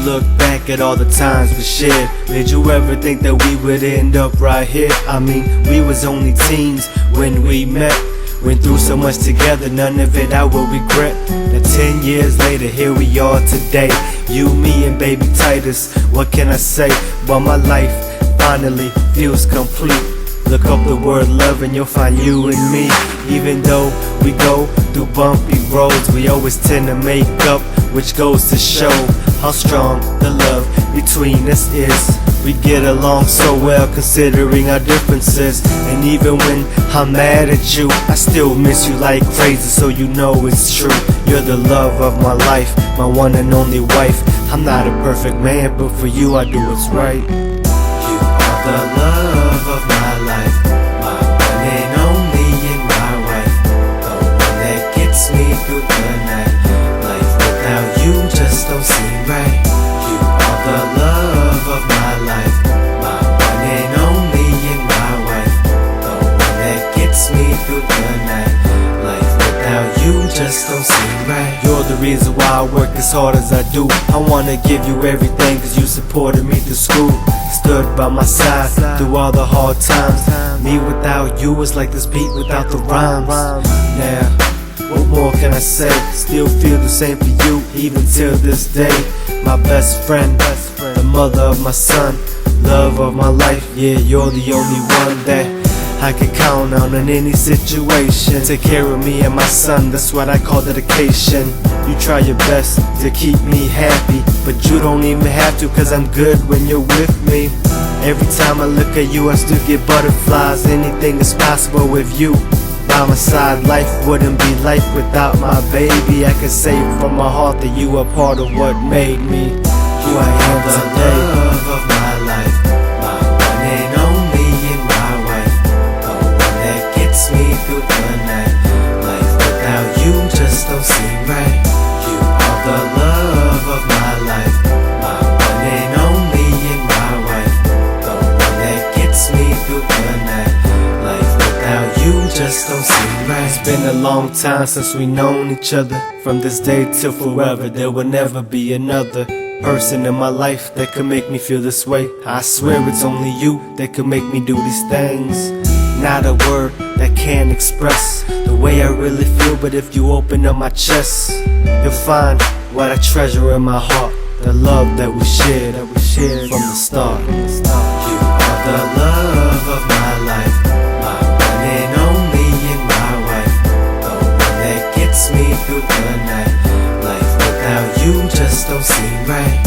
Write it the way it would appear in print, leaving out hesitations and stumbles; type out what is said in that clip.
look back at all the times we shared, did you ever think that we would end up right here? I mean, we was only teens when we met. Went through so much together, none of it I will regret. Now 10 years later, here we are today. You, me, and baby Titus. What can I say? Well, my life finally feels complete. Look up the word love and you'll find you and me. Even though we go through bumpy roads, we always tend to make up, which goes to show how strong the love between us is. We get along so well considering our differences. And even when I'm mad at you, I still miss you like crazy, so you know it's true. You're the love of my life, my one and only wife. I'm not a perfect man, but for you I do what's right. You are the love of my life, my one and only and my wife, the one that gets me through the night. Life without you just don't seem right. You are the love of my life, my one and only and my wife, the one that gets me through the night. Life without you just don't seem right. You're the reason why I work as hard as I do. I wanna give you everything cause you supported me through school, stood by my side through all the hard times. Me without you is like this beat without the rhymes. Now, what more can I say? Still feel the same for you, even till this day. My best friend, the mother of my son, love of my life. Yeah, you're the only one that I can count on in any situation. Take care of me and my son, that's what I call dedication. You try your best to keep me happy, but you don't even have to, cause I'm good when you're with me. Every time I look at you I still get butterflies. Anything is possible with you by my side. Life wouldn't be life without my baby. I can say from my heart that you are part of what made me who I am today. The love of my life, my one and only and my wife, the one that gets me through the night. Life without you just don't seem right. You are the love of my life, my one and only and my wife, the one that gets me through the night. Life without you just don't seem right. It's been a long time since we known each other. From this day till forever, there will never be another person in my life that could make me feel this way. I swear it's only you that could make me do these things. Not a word that can express the way I really feel, but if you open up my chest, you'll find what I treasure in my heart. The love that we shared from the start. You are the love of my life, my one and only and my wife, the one that gets me through the night. Life without you just don't seem right.